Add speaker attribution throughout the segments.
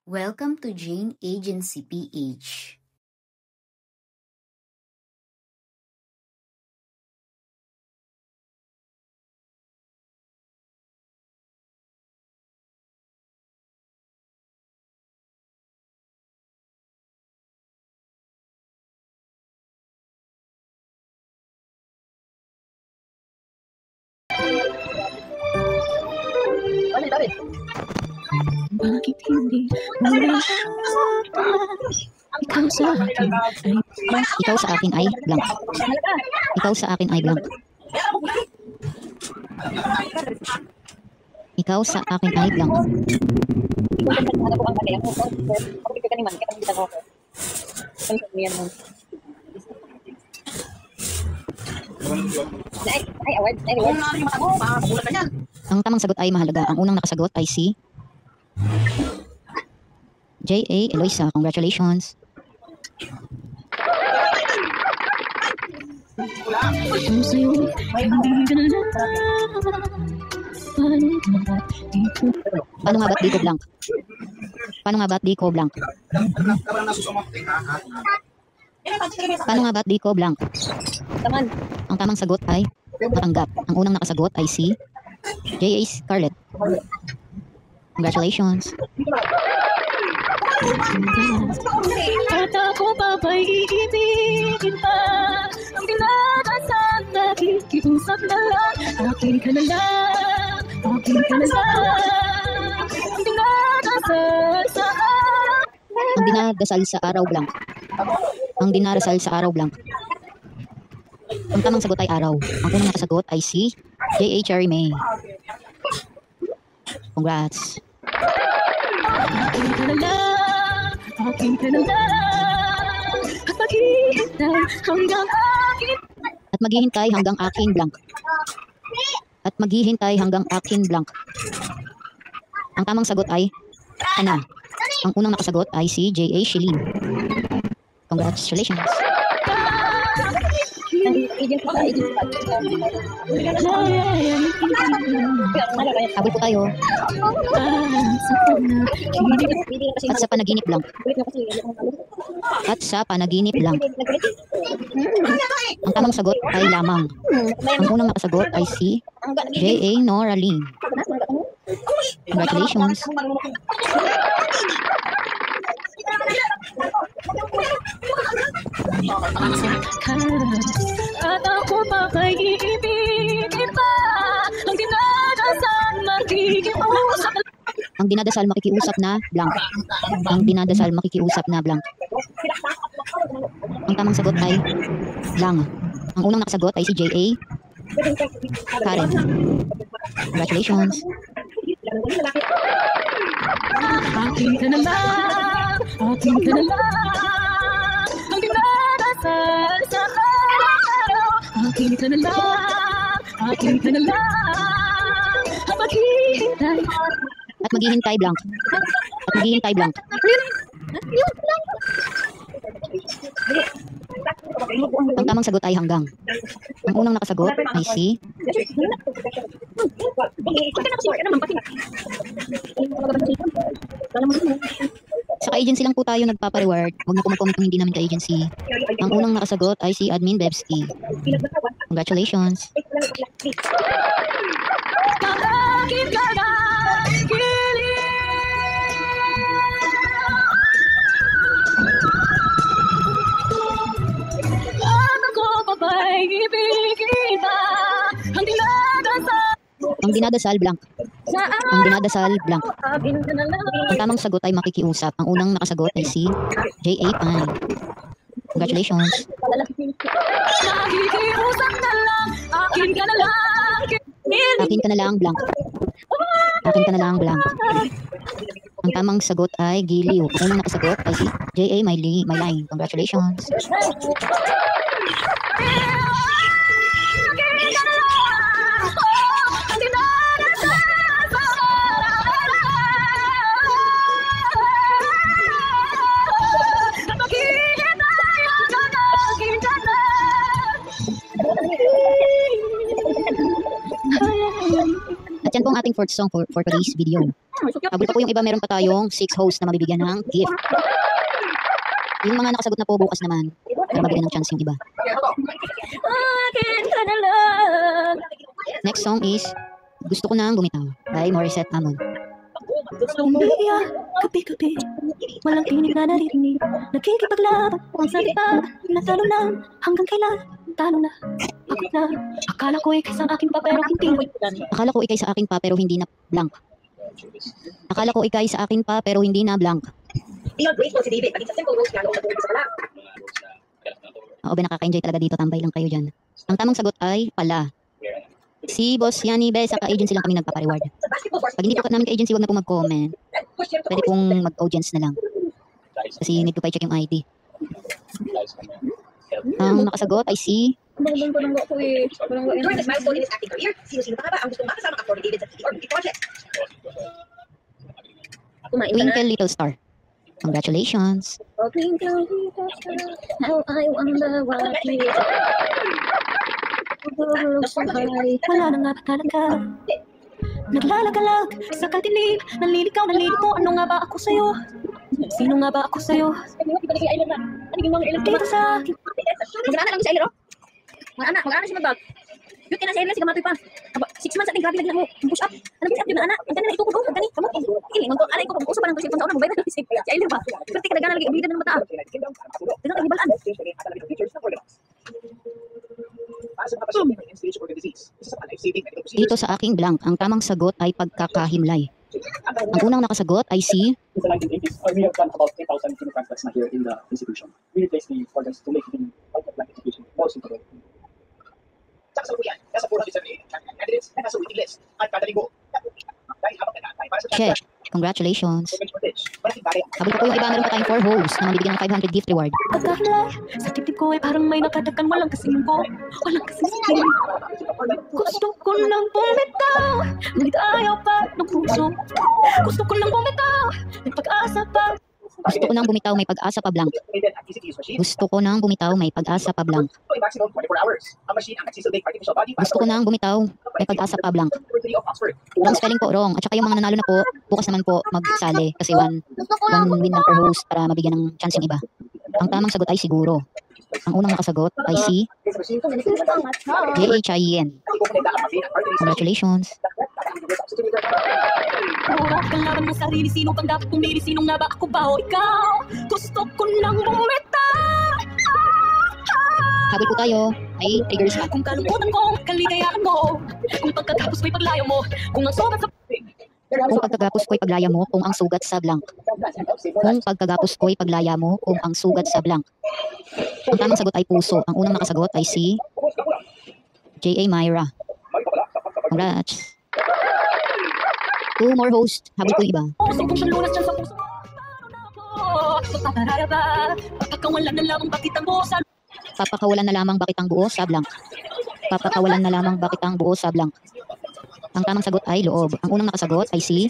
Speaker 1: Welcome to Jane Agency PH.
Speaker 2: Bakit hindi mo ikaw sa akin ay
Speaker 3: Ikaw sa akin ay blank. Ikaw sa akin ay blank. Ikaw sa akin ay blank. Ang tamang sagot ay mahalaga. Ang unang nakasagot ay si J.A. Eloisa. Congratulations.
Speaker 2: Kung sa'yo hindi ka na lang
Speaker 3: Paano nga ba't di ko blank? Paano nga ba't di ko blank? Paano nga ba't di ko blank? Ang tamang sagot ay matanggap. Ang unang nakasagot ay si J.A. Scarlett. Congratulations.
Speaker 2: At ako papaiibigin pa ang dinadasan nakikiusap na lang. Akin ka na lang, akin ka na lang. Ang dinadasal sa
Speaker 3: Ang dinadasal sa araw blank. Ang dinarasal sa araw blank. Ang tamang sagot ay araw. Ang unang nakasagot ay si J.A. Cherry May. Congrats.
Speaker 2: akin ka na lang, akin ka na lang. At maghihintay hanggang akin.
Speaker 3: At maghihintay hanggang aking blank. At maghihintay hanggang aking blank. Ang tamang sagot ay Ana. Ang unang nakasagot ay si J.A. Shilin. Congratulations. Habol po tayo. At sa panaginip blank. At sa panaginip blank. Ang tamang sagot ay lamang. Ang unang nakasagot ay si J.A. Noraline. Congratulations.
Speaker 2: At ako papaiibigin pa ang dinadasal makikiusap.
Speaker 3: Ang dinadasal makikiusap na blank. Ang dinadasal makikiusap na blank. Ang tamang sagot ay lang. Ang unang nakasagot ay si J.A. Karen. Congratulations.
Speaker 2: Akin ka na lang, akin ka na lang. Ang dinadasal sa araw. Akin ka na lang, akin ka na lang. Ang maghihintay.
Speaker 3: At maghihintay blank. At maghihintay blank. Ang tamang sagot ay hanggang. Ang unang nakasagot ay si sa ka-agency lang po tayo nagpapa-reward. Huwag na po mag-comment kung hindi namin ka-agency. Ang unang nakasagot ay si Admin Bebski. Congratulations.
Speaker 2: Akin ka na, at ako papaiibigin pa ang dinadasal
Speaker 3: Ang dinadasal blank.
Speaker 2: sa
Speaker 3: Ang dinadasal blank.
Speaker 2: akin ka na lang.
Speaker 3: Ang tamang sagot ay makikiusap. Ang unang nakasagot ay si J.A. Pan. Congratulations.
Speaker 2: Nakikiusap na lang, akin ka na lang.
Speaker 3: Akin ka na lang blank. Akin ka na lang blank. Ang tamang sagot ay Giliw. Ang unang nakasagot ay si J.A. Myline. Congratulations. At yan Yan po ang ating fourth song for today's video. Habol pa po yung iba, meron pa tayong 6 hosts na mabibigyan ng gift. Yung mga nakasagot na po bukas naman, para mabigyan ng chance yung iba.
Speaker 2: Akin ka na lang.
Speaker 3: Next song is Gusto Ko Nang Bumitaw by Morissette Amon.
Speaker 2: Umiiyak, gabi-gabi, walang tinig na naririnig. Nakikipaglaban, ang salita, natalo lang, hanggang kailan, talo na, pagod na. Akala ko ikay sa akin pa pero hindi.
Speaker 3: Akala ko ikay sa akin pa pero hindi na blank. Akala ko ikay sa akin pa pero hindi na blank. Oo ba, nakaka-enjoy talaga dito, tambay lang kayo dyan. Ang tamang sagot ay pala. Si Boss Yani Be, sa ka-agency lang kami nagpapa-reward. Pag hindi po namin ka-agency, wag na po mag-comment. Pwede pong mag-audience na lang. Kasi need ko pa i-check yung ID. Ang nakasagot ay si
Speaker 4: During this milestone in his acting career, sino-sino pa nga ba ang gustong makasama ka for David sa TV or movie project?
Speaker 3: Twinkle Little Star. Congratulations.
Speaker 2: How I wonder what it is. Wala na nga ba talaga? Naglalagalag sa katilim, nalilikaw, nalilito. Ano nga ba ako sa'yo? Sino nga ba ako sa'yo? Dito sa akin.
Speaker 4: Mag-anak lang si Ailero. Mag-anak siya mag-bag. Yung kina si Ailero, sige matoy pa. 6 months ating grabe lagi na mo. Push up. Ano push up yun na anak? Ang ganun na itukod ko. Ang ganun. Kamu. Iling. Ang anay ko. Pag-uso pa ng kusip. Ang taon na mabay na si Ailero ba? Pero tika na lagi. Abilidad ng mata. Tingnan kang ibalaan.
Speaker 3: Dito sa aking blank, ang tamang sagot ay pagkakahimlay. Ang unang nakasagot ay si
Speaker 5: In the 1980s, we have done about 10,000 chemotransplants here in the institution. We replaced the organs to make the out-of-blank institution more suitable.
Speaker 6: Sa kasalukuyan, nasa 478 candidates na nasa waiting list at kada linggo, dahil habang nag-aantay para sa
Speaker 3: Check. Congratulations.
Speaker 6: malaking bagay ang
Speaker 3: Habol pa po yung iba, meron pa tayong 4 hosts na mabibigyan ng 500 gift reward.
Speaker 2: Pagkahilay, sa tip-tip ko ay parang may nakadakan. Walang kasing ko. Walang kasing skin. Gusto ko lang bumitaw, ngunit ayaw pa ng puso. Gusto ko lang bumitaw, may pag-asa pa.
Speaker 3: Gusto ko nang bumitaw, may pag-asa pa blank.
Speaker 6: automated and easy-to-use machine.
Speaker 3: Gusto ko nang bumitaw, may pag-asa pa blank.
Speaker 6: Ito ay maximum 24 hours. Ang machine ang nagsisilbing artificial body para
Speaker 3: Gusto ko nang bumitaw, may pag-asa pa blank.
Speaker 6: University of Oxford.
Speaker 3: Wrong spelling po, wrong. At saka yung mga nanalo na po, bukas naman po magsali. Kasi one win lang per host para mabigyan ng chance yung iba. Ang tamang sagot ay siguro. Ang unang nakasagot ay si
Speaker 6: This machine,
Speaker 3: JHIEN.
Speaker 6: hindi po pinagdaan ang machine ang arteries.
Speaker 3: Congratulations.
Speaker 2: Puro kalaban ng sarili, sino bang dapat pumili? Sino nga ba ako ba o ikaw? Gusto ko lang bumitaw.
Speaker 3: Habol po tayo. May triggers pa.
Speaker 2: Kung kalungkutan ko, kaligayahan mo. Kung pagkatapos ko'y paglayo mo. Kung ang sobat sa
Speaker 3: Kung pagkagapos ko'y paglaya mo, kung ang sugat sa blank. Kung pagkagapos ko'y paglaya mo, kung ang sugat sa blank. Ang tamang sagot ay puso. Ang unang nakasagot ay si J.A. Myra. Congrats. 2 more hosts. Habol po yung iba.
Speaker 2: puso kong lunas dyan sa puso. Paano na ako? Magpaparaya ba? Papakawalan na lamang bakit ang buo sa
Speaker 3: Papakawalan na lamang bakit ang buo sa blank. Papakawalan na lamang bakit ang buo sa blank. Ang tamang sagot ay loob. Ang unang nakasagot ay si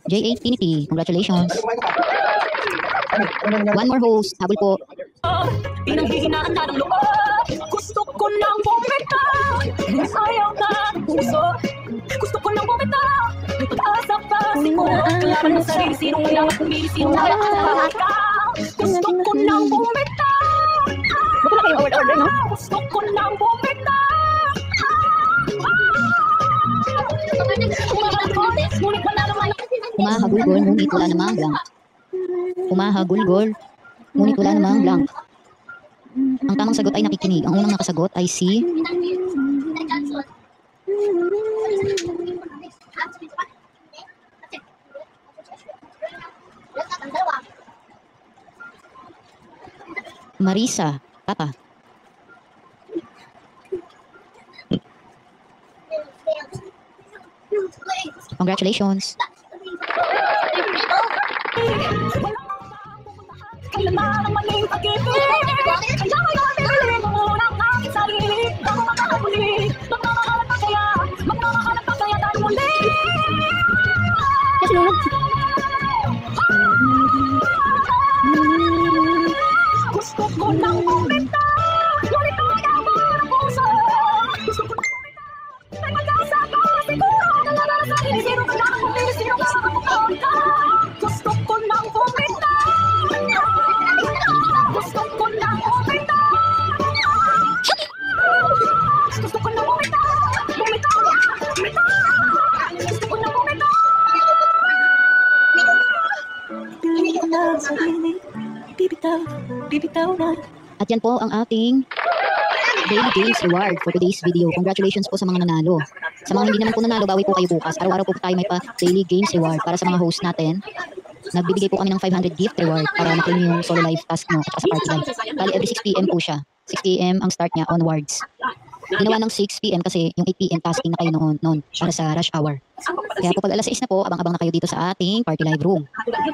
Speaker 3: J.A. Tinity. Congratulations. 1 more host. Habol po.
Speaker 2: pinanghihinaan na ng loob. Gusto ko lang bumitaw. Ayaw na ng puso. Gusto ko lang bumitaw. May pag-asa pa. Siguro kalaban ng sarili. Sino nga dapat pumili? Sino nga dapat ikaw? Gusto ko lang bumitaw.
Speaker 4: Bakit na kayong award-order, no?
Speaker 2: Gusto ko lang bumitaw. Ngunit wala naman
Speaker 3: Humahagulgol, ngunit wala namang blank. Humahagulgol, ngunit wala namang blank. Ang tamang sagot ay nakikinig. Ang unang nakasagot ay si Marisa Papa. Congratulations.
Speaker 2: kailanman ang maling pag-ibig. Kaya pipili mo ng aking sarili. Ako makakapuli. Magmamahalan pa kaya. Magmamahalan pa kaya tayo muli. Gusto ko lang bumitaw. Ngunit ayaw mo ng puso. Gusto ko lang bumitaw. May pag-asa pa. Siguro kalaban lang sa sarili. Bibitaw na.
Speaker 3: At yan po ang ating daily games reward for today's video. Congratulations po sa mga nanalo. Sa mga hindi naman po nanalo, bawi po kayo bukas. Araw-araw po tayo may pa daily games reward para sa mga host natin. Nagbibigay po kami ng 500 gift reward para maklaim yung solo live task mo at sa party live. Kali every 6 PM po siya. 6 PM ang start niya onwards. Ginawa ng 6 PM kasi yung 8 PM tasking na kayo noon para sa rush hour. Kaya po pag alas 6 na po, abang-abang na kayo dito sa ating party live room.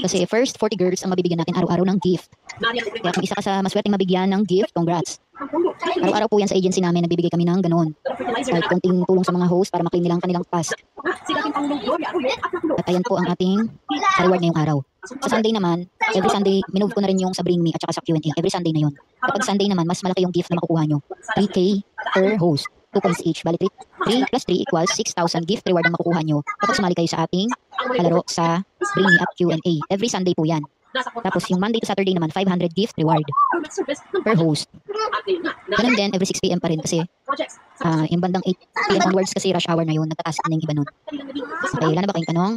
Speaker 3: Kasi first 40 girls ang mabibigyan natin araw-araw ng gift. Kaya kung isa ka sa maswerteng mabigyan ng gift, congrats. Araw-araw po yan sa agency namin, nagbibigay kami ng ganun. Kahit konting tulong sa mga host para maklaim nilang kanilang task. At ayan po ang ating reward ngayong araw. Sa Sunday naman, every Sunday, minove ko na rin yung sa Bring Me at saka sa Q&A. Every Sunday na yun. Kapag Sunday naman, mas malaki yung gift na makukuha nyo. 3K per host. 2 points each. Bali 3 plus 3 equals 6,000 gift reward ang makukuha nyo kapag sumali kayo sa ating kalaro sa Bring Me at Q&A. Every Sunday po yan. Tapos yung Monday to Saturday naman, 500 gift reward per host. Ganun din, every 6 PM pa rin kasi yung bandang 8 PM onwards kasi rush hour na yun, nagtatask na yung iba nun. Okay, wala na ba kayong tanong?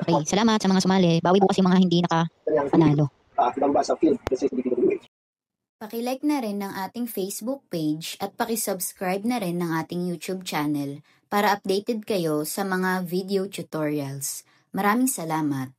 Speaker 3: Okay, salamat sa mga sumali. Bawi bukas yung mga hindi nakapanalo.
Speaker 6: Ibang basa field, this is the
Speaker 1: Paki-like na rin ng ating Facebook page at paki-subscribe na rin ng ating YouTube channel para updated kayo sa mga video tutorials. Maraming salamat!